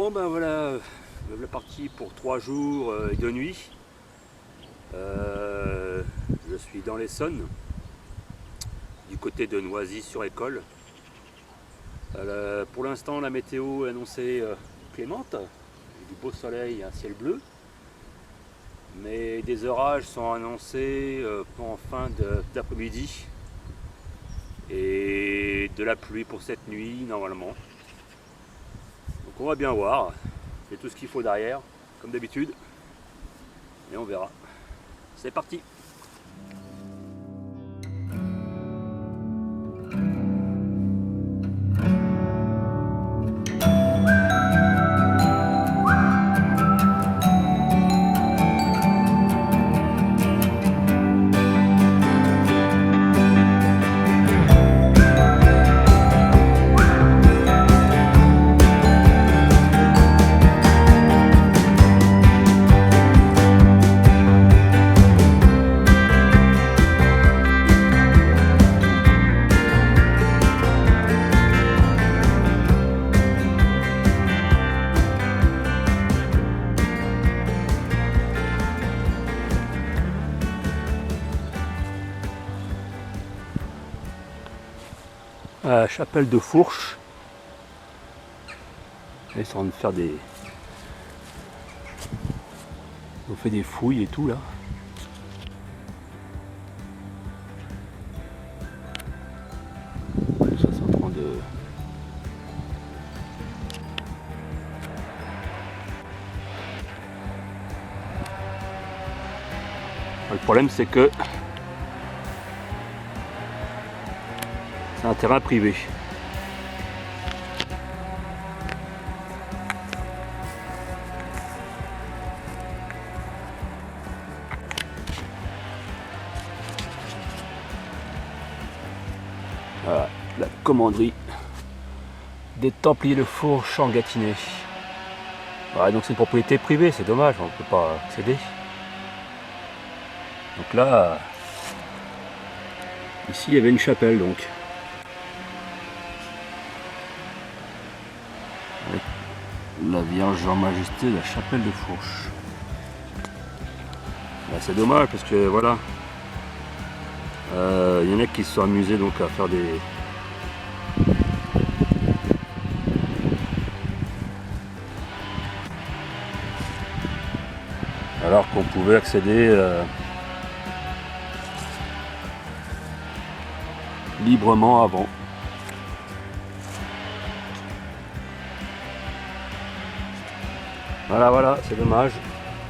Bon ben voilà, me parti pour 3 jours et 2 nuits. Je suis dans l'Essonne, du côté de Noisy-sur-École. Pour l'instant, la météo est annoncée clémente, du beau soleil et un ciel bleu. Mais des orages sont annoncés en fin d'après-midi et de la pluie pour cette nuit normalement. Donc on va bien voir, j'ai tout ce qu'il faut derrière, comme d'habitude, et on verra. C'est parti! À la chapelle de Fourches. Ils sont en train de faire des... On fait des fouilles et tout là. Ça c'est en train de... Le problème c'est que c'est un terrain privé. Voilà, la commanderie des Templiers de Fourches en Gâtinais. Voilà, donc c'est une propriété privée, c'est dommage, on ne peut pas accéder. Donc là, ici il y avait une chapelle donc. Avec la Vierge en Majesté de la chapelle de Fourches. C'est dommage parce que voilà, il y en a qui se sont amusés donc à faire des... alors qu'on pouvait accéder librement avant. Voilà, c'est dommage.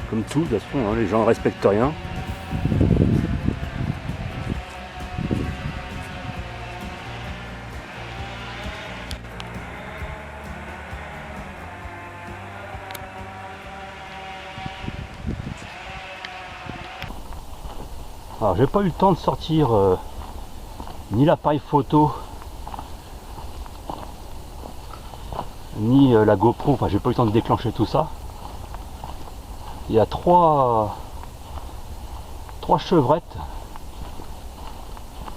Comme tout, de toute façon, hein, les gens ne respectent rien. Alors j'ai pas eu le temps de sortir ni l'appareil photo ni la GoPro, enfin j'ai pas eu le temps de déclencher tout ça. Il y a trois chevrettes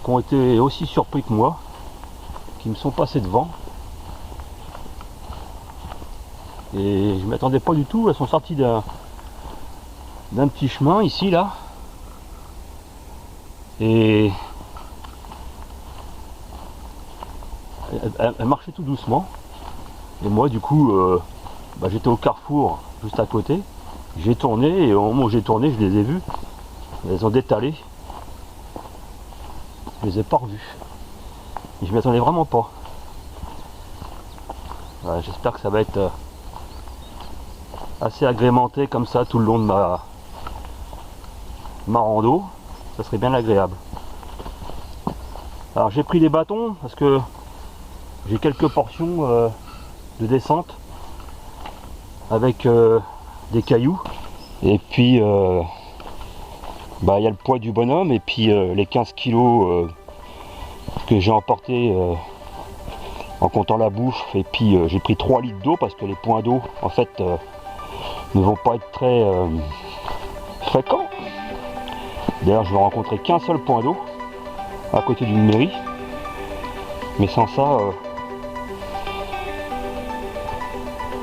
qui ont été aussi surpris que moi, qui me sont passées devant. Et je m'attendais pas du tout, elles sont sorties d'un petit chemin ici là. Et elle marchait tout doucement. Et moi du coup j'étais au carrefour juste à côté. J'ai tourné et au moment où j'ai tourné je les ai vues. Elles ont détalé. Je les ai pas revues. Et je m'y attendais vraiment pas. Voilà, j'espère que ça va être assez agrémenté comme ça tout le long de ma rando. Ça serait bien agréable. Alors j'ai pris des bâtons parce que j'ai quelques portions de descente avec des cailloux. Et puis il y a le poids du bonhomme et puis les 15 kilos que j'ai emporté en comptant la bouffe. Et puis j'ai pris 3 litres d'eau parce que les points d'eau en fait ne vont pas être très fréquents. D'ailleurs je vais rencontrer qu'un seul point d'eau à côté d'une mairie, mais sans ça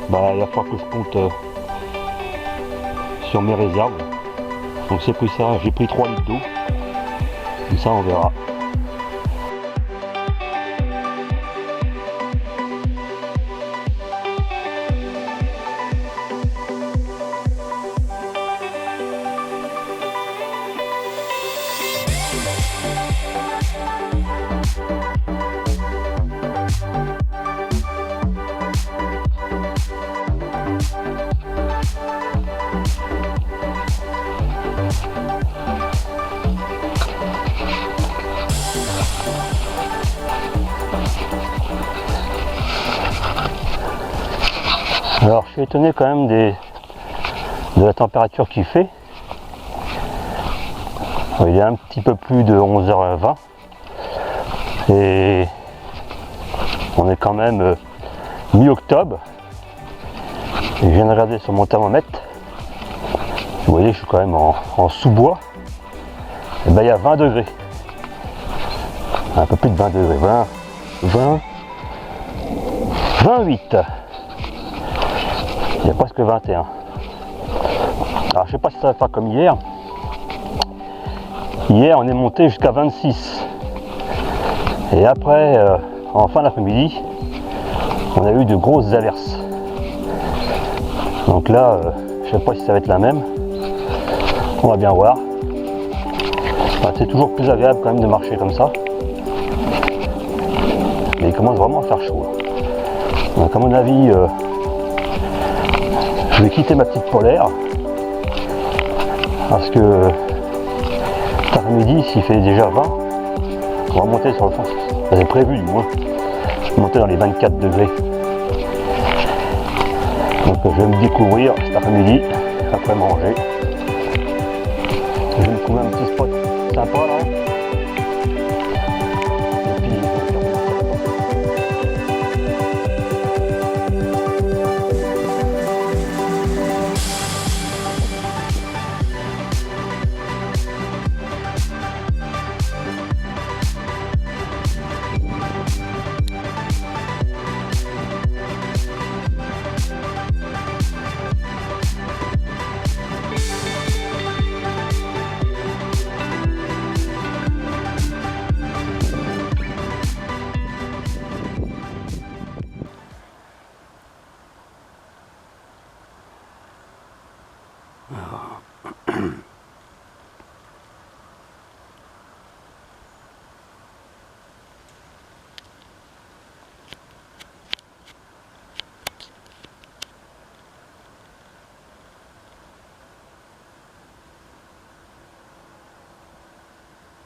bah, il va falloir que je compte sur mes réserves. Donc c'est pris ça, j'ai pris 3 litres d'eau. Comme ça on verra. Alors je suis étonné quand même de la température qu'il fait. Il est un petit peu plus de 11h20 et on est quand même mi-octobre. Je viens de regarder sur mon thermomètre. Vous voyez, je suis quand même en sous-bois. Et ben il y a 20 degrés. Un peu plus de 20 degrés. 20, 28. Il y a presque 21. Alors je sais pas si ça va faire comme hier. Hier on est monté jusqu'à 26. Et après, en fin d'après-midi, on a eu de grosses averses. Donc là, je sais pas si ça va être la même. On va bien voir. Enfin, c'est toujours plus agréable quand même de marcher comme ça. Mais il commence vraiment à faire chaud. Donc à mon avis, je vais quitter ma petite polaire. Parce que cet après-midi, s'il fait déjà 20, on va monter sur le fond. C'est prévu du moins. Monter dans les 24 degrés. Donc je vais me découvrir cet après-midi, après manger. Je vais me trouver un petit spot sympa là. Et puis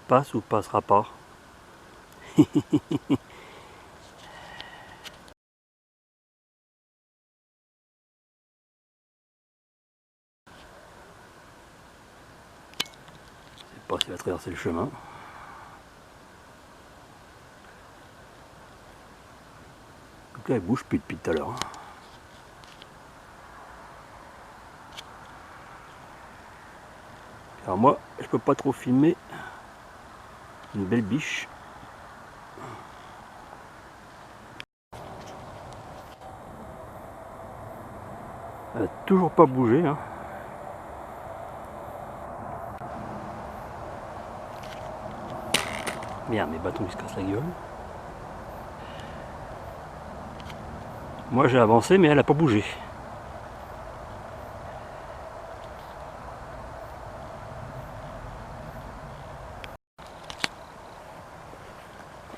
passe ou passera pas. C'est pas s'il va traverser le chemin. En tout cas, il bouge plus depuis tout à l'heure. Alors moi, je peux pas trop filmer. Une belle biche. Elle n'a toujours pas bougé. Hein. Merde, mes bâtons ils se cassent la gueule. Moi j'ai avancé, mais elle n'a pas bougé.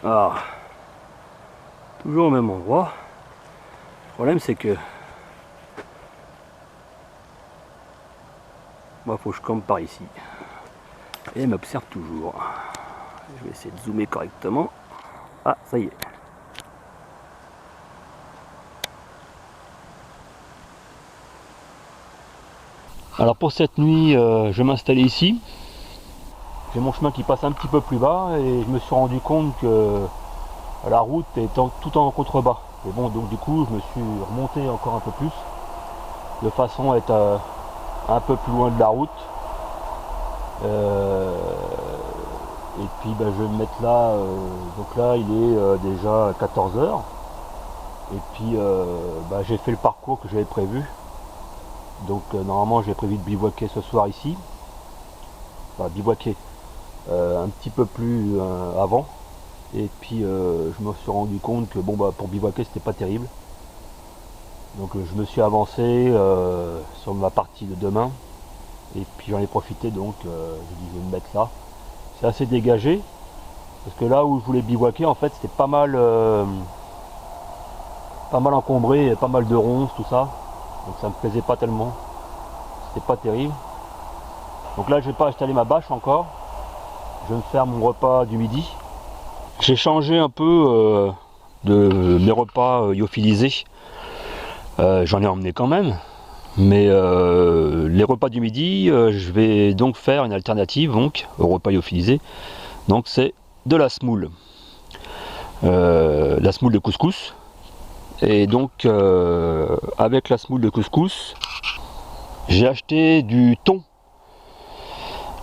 Alors, toujours au même endroit. Le problème c'est que moi faut que je campe par ici. Et elle m'observe toujours. Je vais essayer de zoomer correctement. Ah, ça y est. Alors pour cette nuit, je vais m'installer ici. J'ai mon chemin qui passe un petit peu plus bas et je me suis rendu compte que la route est tout en contrebas. Et bon, donc du coup, je me suis remonté encore un peu plus, de façon à être un peu plus loin de la route. Et puis je vais me mettre là, donc là il est déjà 14h. Et puis j'ai fait le parcours que j'avais prévu. Donc normalement j'ai prévu de bivouaquer ce soir ici. Enfin bivouaquer un petit peu plus avant. Et puis je me suis rendu compte que bon pour bivouaquer c'était pas terrible. Donc je me suis avancé sur ma partie de demain. Et puis j'en ai profité, donc je dis je vais me mettre là. C'est assez dégagé. Parce que là où je voulais bivouaquer, en fait c'était pas mal encombré, pas mal de ronces, tout ça. Donc ça me plaisait pas tellement. C'était pas terrible. Donc là je vais pas installer ma bâche encore. Je vais me faire mon repas du midi. J'ai changé un peu de mes repas lyophilisés. J'en ai emmené quand même. Mais les repas du midi, je vais donc faire une alternative donc, au repas lyophilisé. Donc c'est de la semoule. La semoule de couscous. Et donc avec la semoule de couscous, j'ai acheté du thon.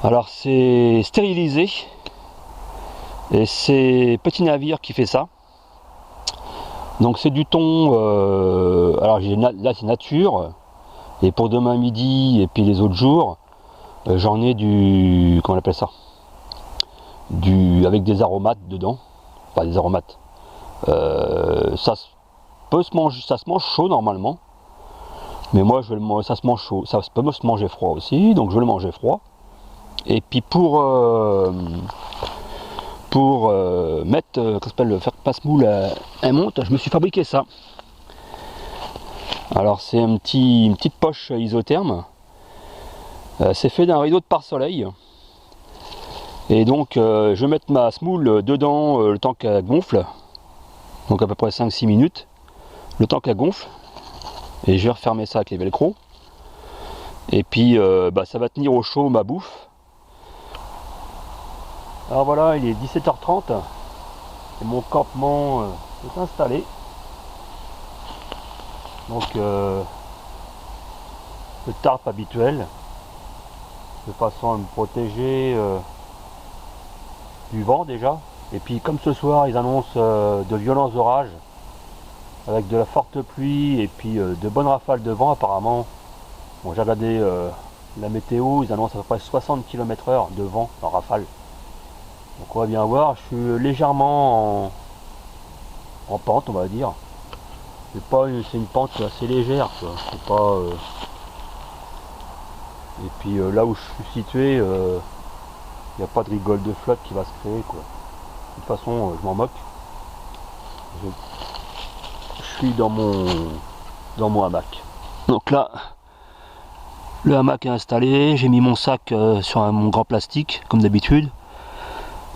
Alors c'est stérilisé. Et c'est Petit Navire qui fait ça. Donc c'est du thon, alors là c'est nature. Et pour demain midi et puis les autres jours, j'en ai du, comment on appelle ça, avec des aromates dedans. Enfin des aromates. Ça se mange chaud normalement. Mais moi ça se mange chaud. Ça peut se manger froid aussi, donc je vais le manger froid. Et puis pour mettre, faire passe-moule à monte, je me suis fabriqué ça. Alors c'est une petite poche isotherme. C'est fait d'un rideau de pare-soleil. Et donc je vais mettre ma semoule dedans le temps qu'elle gonfle. Donc à peu près 5-6 minutes. Le temps qu'elle gonfle. Et je vais refermer ça avec les velcro. Et puis ça va tenir au chaud ma bouffe. Alors voilà, il est 17h30. Et mon campement est installé. Donc le tarp habituel, de façon à me protéger du vent déjà. Et puis comme ce soir ils annoncent de violents orages avec de la forte pluie et puis de bonnes rafales de vent apparemment. Bon, j'ai regardé la météo, ils annoncent à peu près 60 km/h de vent en rafale. Donc on va bien voir, je suis légèrement en pente on va dire. C'est une pente assez légère quoi. C'est pas et puis là où je suis situé, il n'y a pas de rigole de flotte qui va se créer quoi. De toute façon je m'en moque. Je suis dans mon hamac. Donc là le hamac est installé, j'ai mis mon sac sur mon grand plastique comme d'habitude.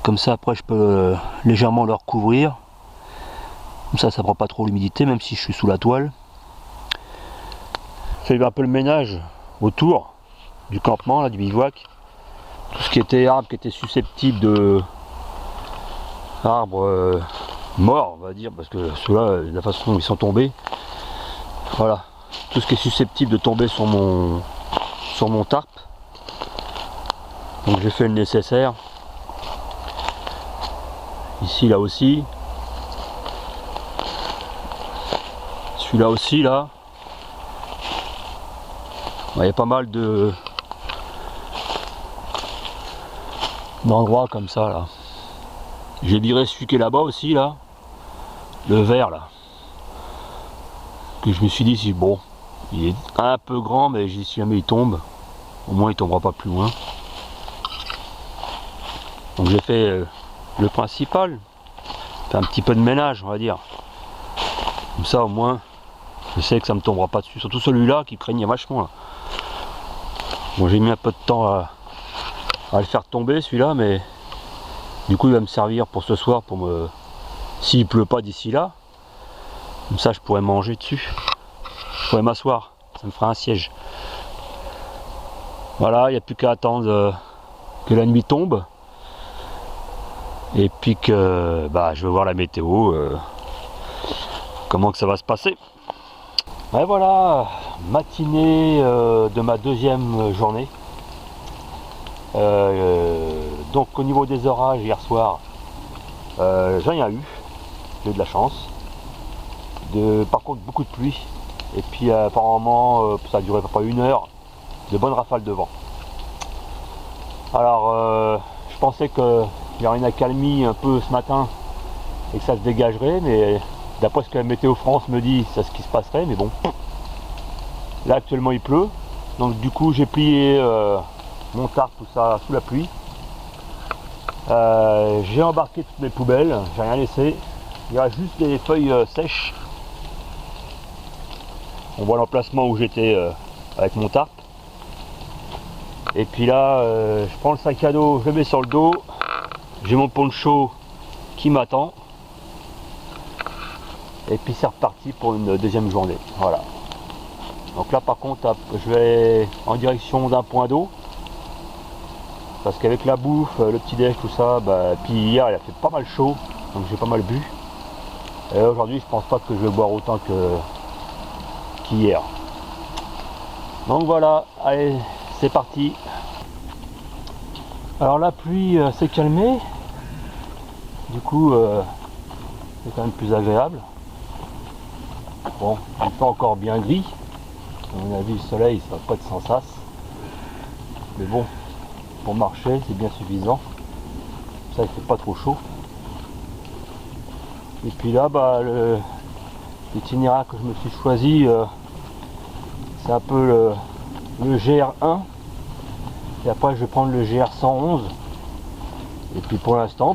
Comme ça après je peux légèrement le recouvrir. Comme ça prend pas trop l'humidité même si je suis sous la toile. Je fais un peu le ménage autour du campement, là, du bivouac. Tout ce qui était arbre qui était susceptible de arbres morts on va dire, parce que ceux-là, de la façon dont ils sont tombés, voilà, tout ce qui est susceptible de tomber sur mon tarp. Donc j'ai fait le nécessaire. Ici là aussi. Celui-là aussi là. Il y a pas mal d'endroits comme ça là. J'ai viré celui qui est là-bas aussi là. Le vert là. Que je me suis dit si bon. Il est un peu grand mais si jamais il tombe, au moins il tombera pas plus loin. Donc j'ai fait le principal. Fait un petit peu de ménage on va dire. Comme ça au moins je sais que ça me tombera pas dessus. Surtout celui-là qui craignait vachement là. Bon j'ai mis un peu de temps à le faire tomber celui-là mais du coup il va me servir pour ce soir pour me. S'il pleut pas d'ici là, comme ça je pourrais manger dessus. Je pourrais m'asseoir, ça me fera un siège. Voilà, il n'y a plus qu'à attendre que la nuit tombe. Et puis que je vais voir la météo, comment que ça va se passer. Et voilà, matinée de ma deuxième journée. Donc au niveau des orages hier soir, j'ai rien eu, j'ai eu de la chance. Par contre beaucoup de pluie. Et puis apparemment ça a duré à peu près 1 heure de bonnes rafales de vent. Alors je pensais qu'il y aurait une accalmie un peu ce matin et que ça se dégagerait, mais d'après ce que la Météo France me dit, c'est ce qui se passerait, mais bon. Là actuellement il pleut, donc du coup j'ai plié mon tarp, tout ça sous la pluie. J'ai embarqué toutes mes poubelles, j'ai rien laissé. Il y a juste des feuilles sèches. On voit l'emplacement où j'étais avec mon tarp. Et puis là, je prends le sac à dos, je le mets sur le dos. J'ai mon poncho qui m'attend. Et puis c'est reparti pour une deuxième journée. Voilà. Donc là par contre, je vais en direction d'un point d'eau. Parce qu'avec la bouffe, le petit déj, tout ça, puis hier il a fait pas mal chaud, donc j'ai pas mal bu. Et aujourd'hui je pense pas que je vais boire autant qu'hier. Donc voilà, allez, c'est parti. Alors la pluie s'est calmée, du coup c'est quand même plus agréable. Bon, il fait encore bien gris, à mon avis le soleil ça va pas être sans sas, mais bon, pour marcher c'est bien suffisant, ça il fait pas trop chaud. Et puis là l'itinéraire que je me suis choisi, c'est un peu le GR1, et après je vais prendre le GR111. Et puis pour l'instant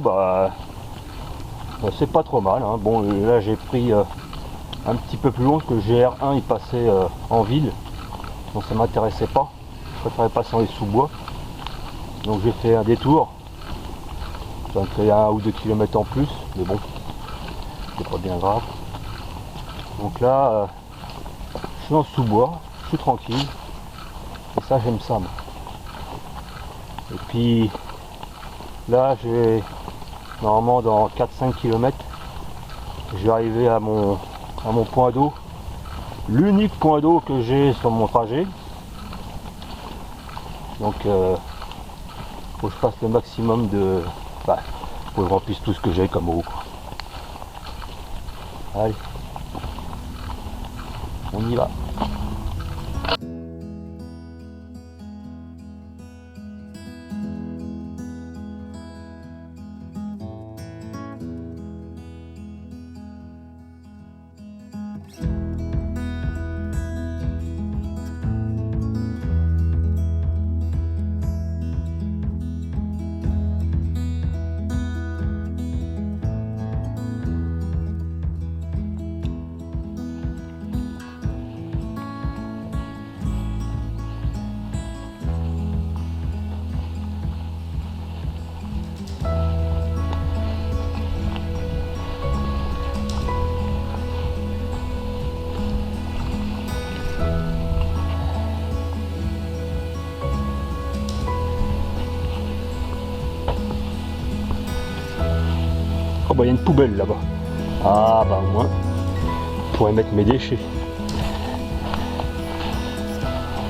c'est pas trop mal, hein. Bon là j'ai pris un petit peu plus long que le GR1, il passait en ville, donc ça m'intéressait pas, je préférais passer dans les sous-bois, donc j'ai fait un détour, ça me fait 1 ou 2 km en plus, mais bon, c'est pas bien grave. Donc là je suis en sous-bois, je suis tranquille, et ça j'aime ça moi. Et puis là j'ai normalement dans 4-5 km je vais arriver à mon point d'eau, l'unique point d'eau que j'ai sur mon trajet. Donc faut que je fasse le maximum de faut que je remplisse tout ce que j'ai comme eau, quoi. Allez, on y va. Oh bah il y a une poubelle là-bas. Ah bah au moins je pourrais mettre mes déchets.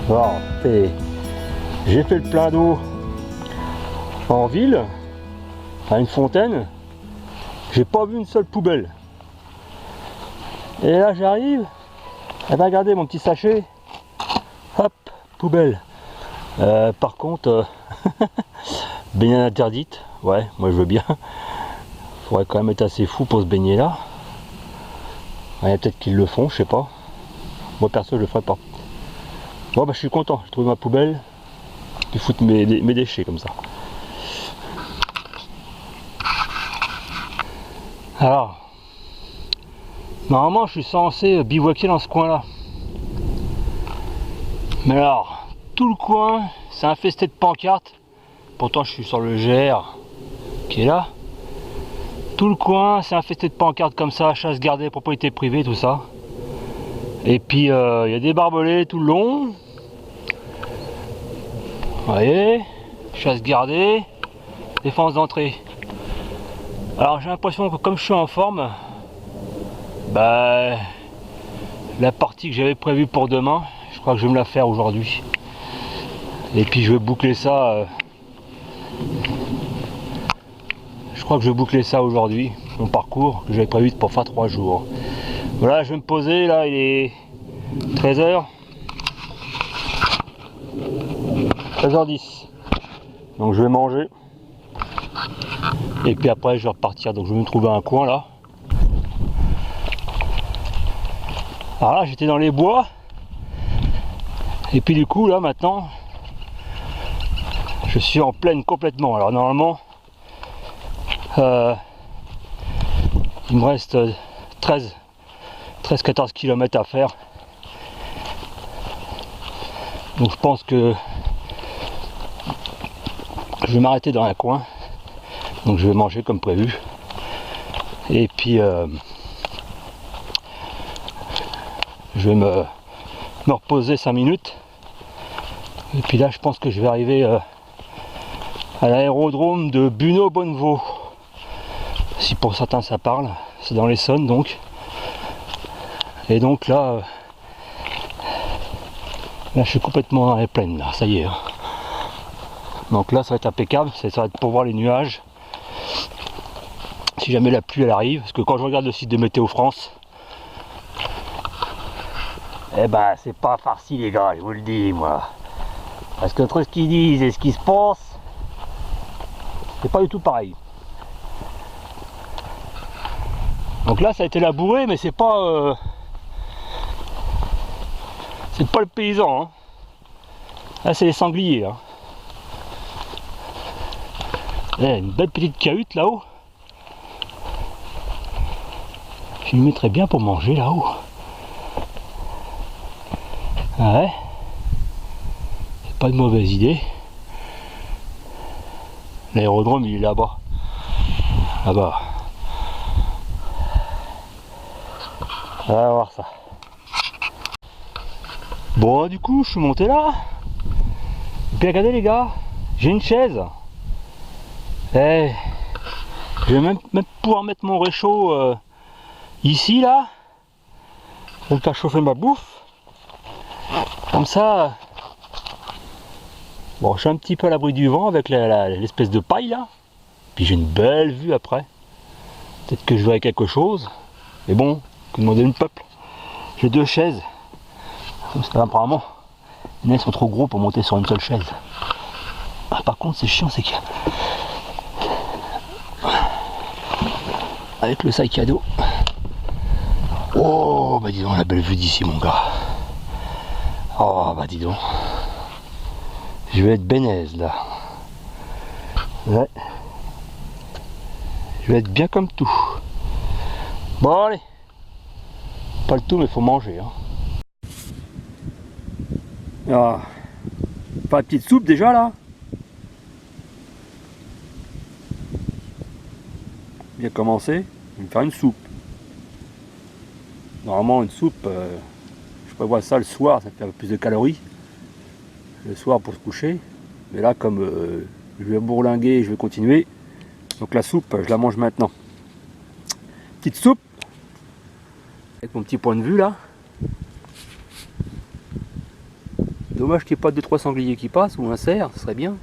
Alors j'ai fait le plein d'eau en ville, à une fontaine. J'ai pas vu une seule poubelle. Et là j'arrive, et ben regardez mon petit sachet. Hop, poubelle. Par contre, baignade interdite. Ouais, moi je veux bien. Faudrait quand même être assez fou pour se baigner là. Il y a peut-être qu'ils le font, je sais pas. Moi perso je le ferai pas. Bon bah je suis content, j'ai trouvé ma poubelle. Puis foutre mes déchets comme ça. Alors, normalement je suis censé bivouaquer dans ce coin là. Mais alors, tout le coin c'est infesté de pancartes. Pourtant je suis sur le GR qui est là. Tout le coin c'est infesté de pancartes comme ça, chasse gardée, propriété privée, tout ça. Et puis il y a des barbelés tout le long. Vous voyez, chasse gardée, défense d'entrée. Alors j'ai l'impression que comme je suis en forme, la partie que j'avais prévue pour demain, je crois que je vais me la faire aujourd'hui. Et puis je vais boucler ça. Je crois que je vais boucler ça aujourd'hui, mon parcours que j'avais prévu pour faire 3 jours. Voilà, je vais me poser, là il est 13h. 13h10. Donc je vais manger. Et puis après je vais repartir. Donc je vais me trouver un coin là. Alors là j'étais dans les bois. Et puis du coup là maintenant je suis en plaine complètement. Alors normalement il me reste 13-14 km à faire. Donc je pense que je vais m'arrêter dans un coin. Donc je vais manger comme prévu. Et puis je vais me reposer 5 minutes. Et puis là je pense que je vais arriver à l'aérodrome de Buneau-Bonnevaux. Si pour certains ça parle, c'est dans l'Essonne donc. Et donc là, je suis complètement dans les plaines là, ça y est. Hein. Donc là ça va être impeccable, ça va être pour voir les nuages. Si jamais la pluie elle arrive, parce que quand je regarde le site de Météo France, eh ben c'est pas farci les gars, je vous le dis moi. Parce que entre ce qu'ils disent et ce qui se passe, c'est pas du tout pareil. Donc là ça a été labouré, mais c'est pas le paysan. Hein. Là c'est les sangliers. Hein. Là, une belle petite cahute là-haut. Je lui mettrais bien pour manger là-haut. Ah ouais. C'est pas une mauvaise idée. L'aérodrome il est là-bas. Là-bas. On va voir ça. Bon du coup je suis monté là. Et puis regardez les gars, j'ai une chaise. Et je vais même pouvoir mettre mon réchaud ici là. Je vais me faire chauffer ma bouffe. Comme ça. Bon, je suis un petit peu à l'abri du vent avec l'espèce de paille là. Puis j'ai une belle vue après. Peut-être que je verrai quelque chose. Mais bon, que demander le peuple. J'ai 2 chaises. Parce que apparemment, ils sont trop gros pour monter sur une seule chaise. Ah, par contre, c'est chiant, c'est que avec le sac à dos. Oh, bah dis donc, la belle vue d'ici, mon gars. Oh, bah dis donc. Je vais être bénaise là. Ouais. Je vais être bien comme tout. Bon, allez. Pas le tout, mais faut manger. Hein. Ah. Pas de petite soupe déjà là. Bien commencé. Je vais me faire une soupe. Normalement, une soupe, je prévois ça le soir, ça fait un peu plus de calories. Le soir pour se coucher. Mais là, comme je vais bourlinguer et je vais continuer, donc la soupe, je la mange maintenant. Petite soupe. Avec mon petit point de vue là. Dommage qu'il n'y ait pas 2-3 sangliers qui passent ou un cerf, ce serait bien.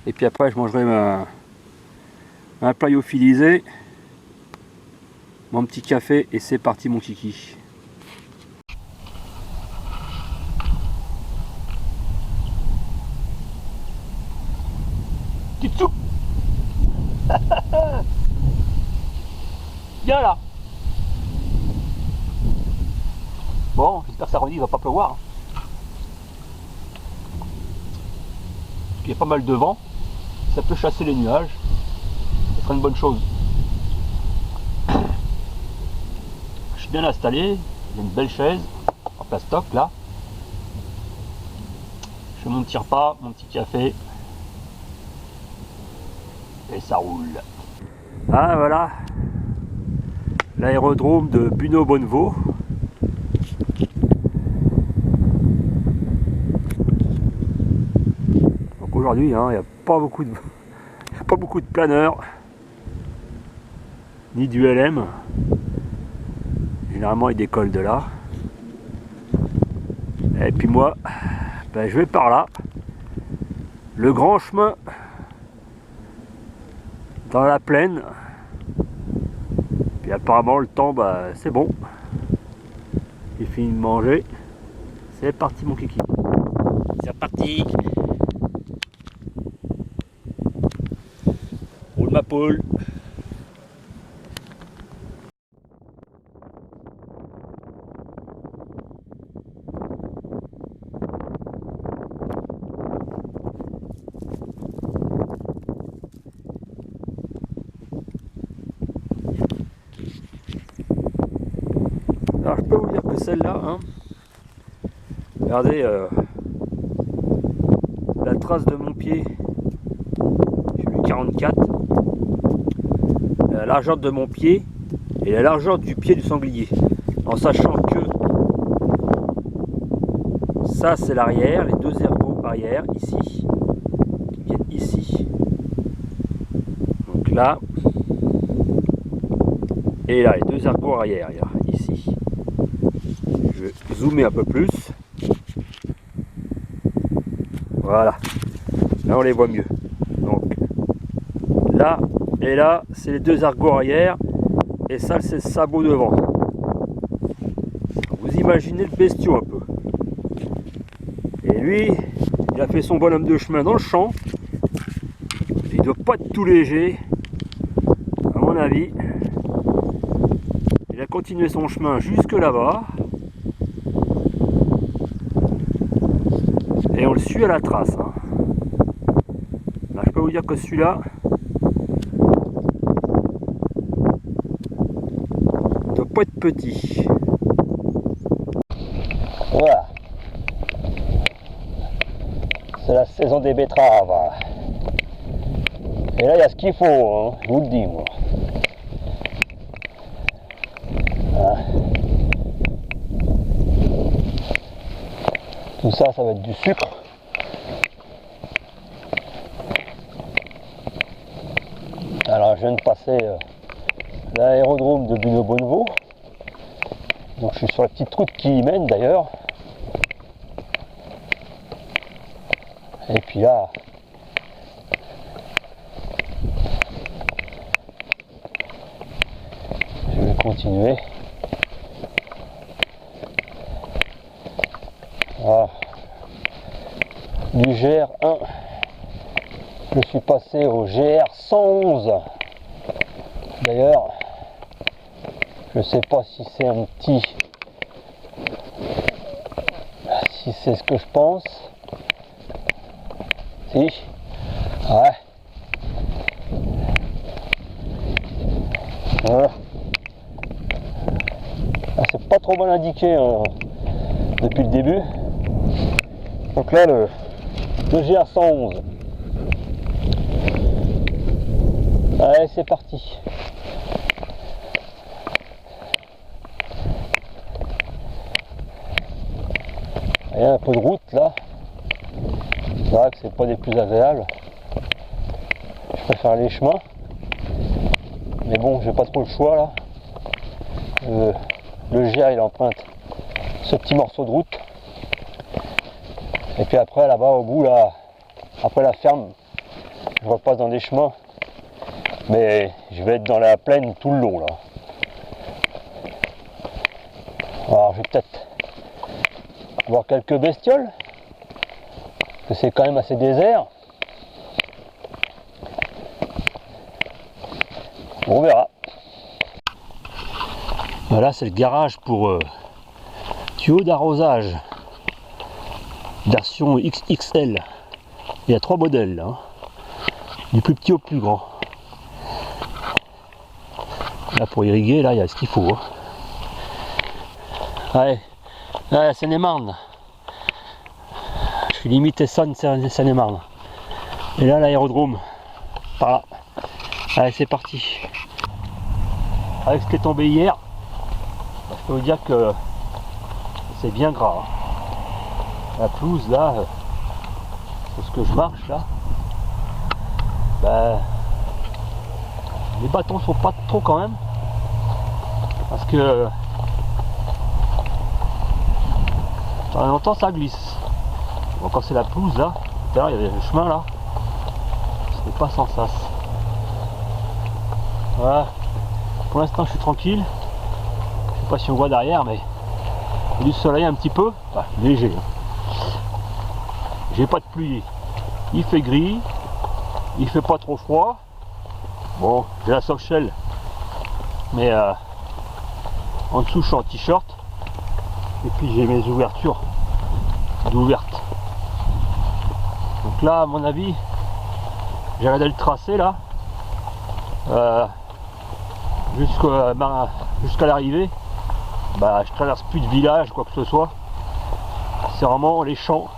Et puis après je mangerai un plat lyophilisé, mon petit café et c'est parti mon kiki. Petite soupe. Bien là. Bon, j'espère que ça redit, il va pas pleuvoir. Parce qu'il y a pas mal de vent, ça peut chasser les nuages. Ce serait une bonne chose. Je suis bien installé, j'ai une belle chaise en plastoc là. Je fais mon petit repas, mon petit café. Et ça roule. Ah voilà, l'aérodrome de Buneau-Bonnevaux. Donc aujourd'hui, il n'y a pas beaucoup de planeurs, ni du LM. Généralement, ils décollent de là. Et puis moi, ben, je vais par là. Le grand chemin dans la plaine Puis apparemment le temps, bah, c'est bon. J'ai fini de manger. C'est parti mon kiki. C'est reparti. Roule ma poule. Alors je peux vous dire que celle-là, hein, regardez la trace de mon pied, j'ai mis 44, la largeur de mon pied et la largeur du pied du sanglier, en sachant que ça c'est l'arrière, les deux ergots arrière ici, qui viennent ici, donc là, et là les deux ergots arrière, ici. Je vais zoomer un peu plus. Voilà. Là on les voit mieux. Donc là et là, c'est les deux ergots arrière. Et ça, c'est le sabot devant. Vous imaginez le bestiau un peu. Et lui, il a fait son bonhomme de chemin dans le champ. Il doit pas être tout léger, à mon avis. Il a continué son chemin jusque là-bas. Et on le suit à la trace. Hein. Là, je peux vous dire que celui-là, il doit pas être petit. Voilà. C'est la saison des betteraves. Et là, il y a ce qu'il faut, hein, je vous le dis, moi. Voilà. Tout ça, ça va être du sucre. Alors, je viens de passer l'aérodrome de Buneau-Bonnevaux. Donc, je suis sur la petite route qui y mène d'ailleurs. Et puis là, je vais continuer. Voilà. Du GR1, je suis passé au GR111. D'ailleurs, je sais pas si c'est un petit, si c'est ce que je pense. Si, ouais. Voilà. Ah, c'est pas trop mal indiqué hein, depuis le début. Donc là, le GR111. Allez, c'est parti. Il y a un peu de route là. C'est vrai que c'est pas des plus agréables. Je préfère les chemins. Mais bon, j'ai pas trop le choix là. Le GR il emprunte ce petit morceau de route. Et puis après là-bas au bout là, après la ferme, je repasse dans des chemins. Mais je vais être dans la plaine tout le long là. Alors je vais peut-être voir quelques bestioles. Parce que c'est quand même assez désert. On verra. Voilà, c'est le garage pour tuyaux d'arrosage. Version XXL. Il y a 3 modèles là. Du plus petit au plus grand. Là pour irriguer, là il y a ce qu'il faut. Hein. Ouais, là la Seine-et-Marne. Je suis limite Essonne, Seine-et-Marne. Et là l'aérodrome. Par là. Allez, c'est parti. Avec ce qui est tombé hier, je peux vous dire que c'est bien gras. La pelouse là, sur ce que je marche là, ben, les bâtons sont pas trop quand même. Parce que de temps en temps ça glisse. Bon, quand c'est la pelouse là, tout à l'heure il y avait le chemin là, c'était pas sans sas. Voilà. Pour l'instant je suis tranquille. Je sais pas si on voit derrière, mais il y a du soleil un petit peu, enfin, léger. J'ai pas de pluie. Il fait gris, il fait pas trop froid. Bon, j'ai la soft shell, mais en dessous je suis en t-shirt. Et puis j'ai mes ouvertures d'ouvertes. Donc là, à mon avis, j'ai regardé le tracé là, jusqu'à l'arrivée. Bah, je traverse plus de village, quoi que ce soit. C'est vraiment les champs,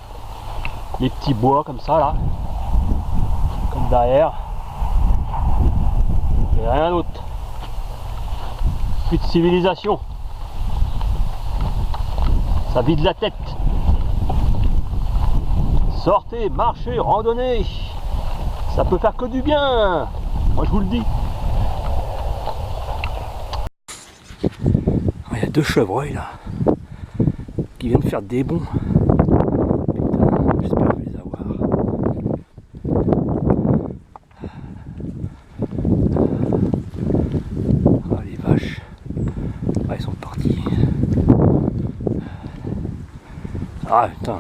les petits bois comme ça là, comme derrière. Et rien d'autre. Plus de civilisation. Ça vide la tête. Sortez, marchez, randonnez. Ça peut faire que du bien. Moi je vous le dis. Il y a deux chevreuils là qui viennent faire des bonds. Putain, j'espère que je vais les avoir. Ah les vaches. Ah ils sont partis. Ah putain.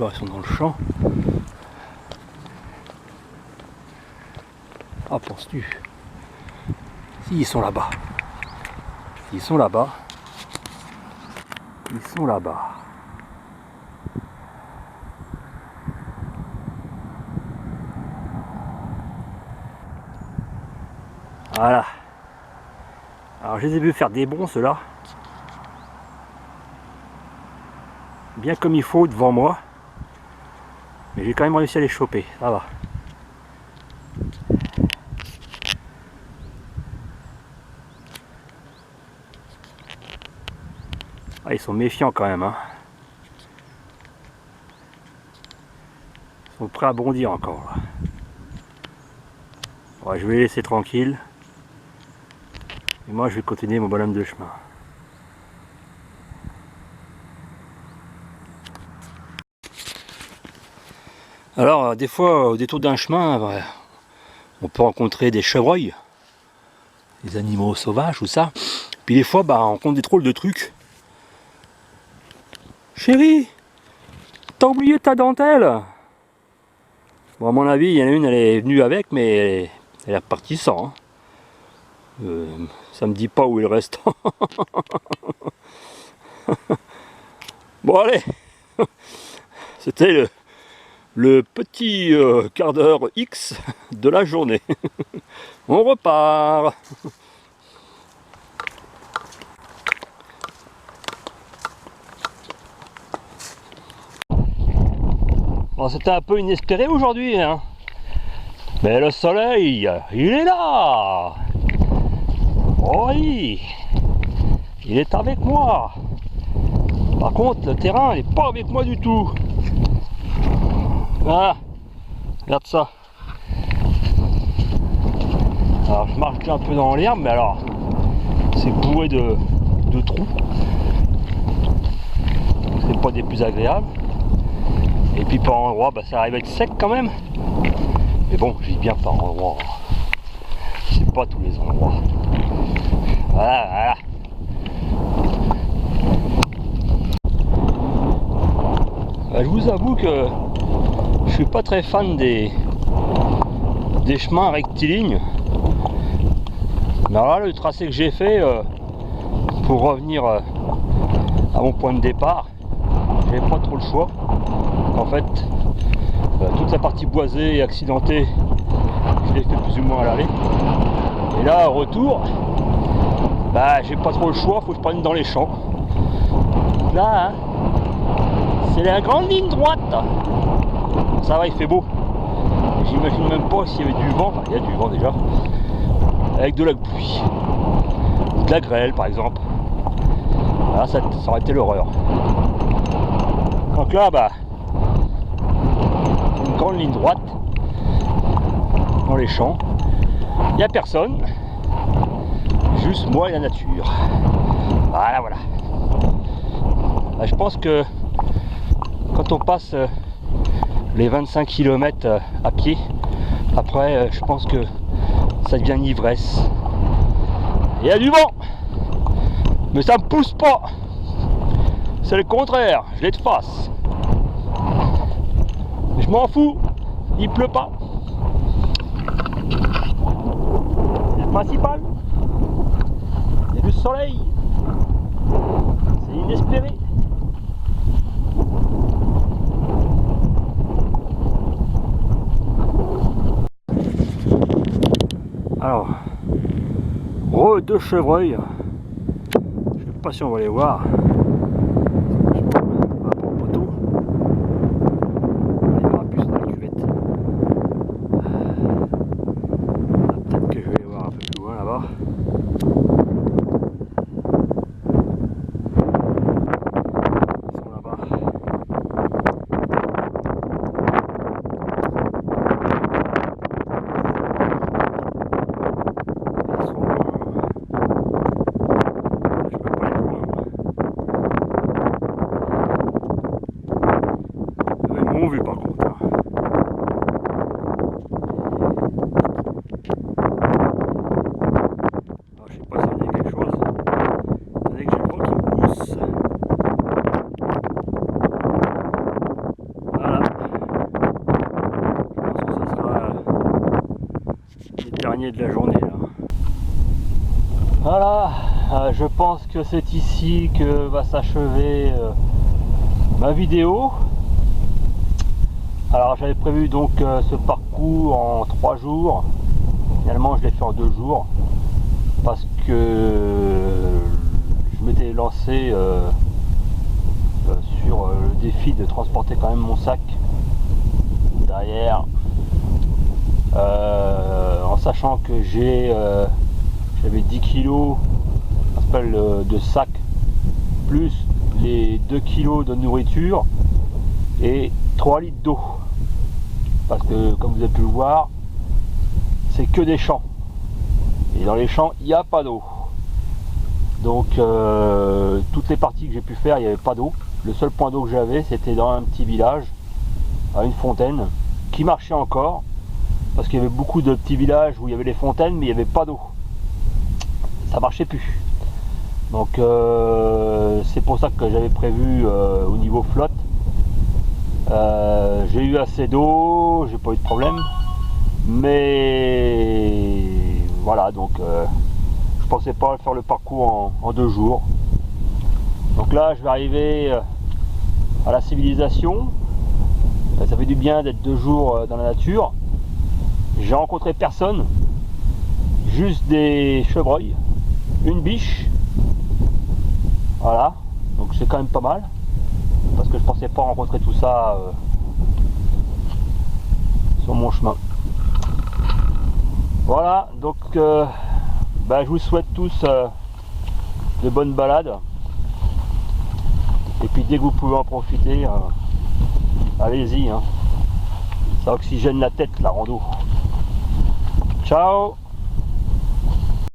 Ils sont dans le champ. Ah, penses-tu? Si, ils sont là-bas. Ils sont là-bas. Ils sont là-bas. Voilà. Alors, je les ai vus faire des bonds, ceux-là. Bien comme il faut devant moi. Mais j'ai quand même réussi à les choper, ça va. Ah, ils sont méfiants quand même, hein. Ils sont prêts à bondir encore. Là. Ouais, je vais les laisser tranquilles. Et moi je vais continuer mon bonhomme de chemin. Alors, des fois, au détour d'un chemin, on peut rencontrer des chevreuils, des animaux sauvages ou ça. Puis des fois, on rencontre des drôles de trucs. Chérie, t'as oublié ta dentelle? Bon, à mon avis, il y en a une, elle est venue avec, mais elle est repartie sans. Hein. Ça me dit pas où est le restant. Bon, allez, c'était le petit quart d'heure X de la journée. On repart. Bon, c'était un peu inespéré aujourd'hui, hein. Mais le soleil, il est là. Oh oui, il est avec moi. Par contre, le terrain n'est pas avec moi du tout. Voilà, regarde ça. Alors je marche un peu dans l'herbe, mais alors c'est bourré de trous. C'est pas des plus agréables. Et puis par endroits, ça arrive à être sec quand même. Mais bon, je dis bien par endroits. C'est pas tous les endroits. Voilà, voilà. Je vous avoue que je suis pas très fan des chemins rectilignes. Mais alors là, le tracé que j'ai fait pour revenir à mon point de départ, j'avais pas trop le choix. En fait, toute la partie boisée et accidentée, je l'ai fait plus ou moins à l'aller. Et là, au retour, j'ai pas trop le choix, faut que je prenne dans les champs. Là, hein, c'est la grande ligne droite. Ça va, il fait beau. J'imagine même pas s'il y avait du vent, enfin il y a du vent déjà, avec de la pluie, de la grêle par exemple. Là, ça aurait été l'horreur. Donc là, une grande ligne droite dans les champs. Il n'y a personne. juste moi et la nature. Voilà, voilà. Je pense que quand on passe les 25 km à pied, après je pense que ça devient une ivresse. Il y a du vent, mais ça me pousse pas. C'est le contraire, je l'ai de face. Mais je m'en fous, il pleut pas. C'est le principal. Il y a du soleil. C'est inespéré. Alors, deux chevreuils. Je sais pas si on va les voir. Vu par contre. Alors, je sais pas si ça dit quelque chose. Attendez que j'ai le vent qui me pousse. Voilà. Je pense que ce sera les derniers de la journée là. Voilà, je pense que c'est ici que va s'achever ma vidéo. Alors j'avais prévu donc ce parcours en 3 jours, finalement je l'ai fait en 2 jours parce que je m'étais lancé sur le défi de transporter quand même mon sac derrière, en sachant que j'avais 10 kg de sac plus les 2 kg de nourriture et 3 litres d'eau. Parce que comme vous avez pu le voir, c'est que des champs. Et dans les champs, il n'y a pas d'eau. Donc toutes les parties que j'ai pu faire, il n'y avait pas d'eau. Le seul point d'eau que j'avais, c'était dans un petit village, à une fontaine, qui marchait encore. Parce qu'il y avait beaucoup de petits villages où il y avait les fontaines, mais il n'y avait pas d'eau. Ça marchait plus. Donc c'est pour ça que j'avais prévu au niveau flotte. J'ai eu assez d'eau, j'ai pas eu de problème, mais voilà, donc je pensais pas faire le parcours en 2 jours. Donc là je vais arriver à la civilisation. Ça fait du bien d'être 2 jours dans la nature. J'ai rencontré personne, juste des chevreuils, une biche, voilà, donc c'est quand même pas mal. Parce que je pensais pas rencontrer tout ça sur mon chemin. Voilà, donc je vous souhaite tous de bonnes balades. Et puis dès que vous pouvez en profiter, allez-y, hein. Ça oxygène la tête, la rando. Ciao!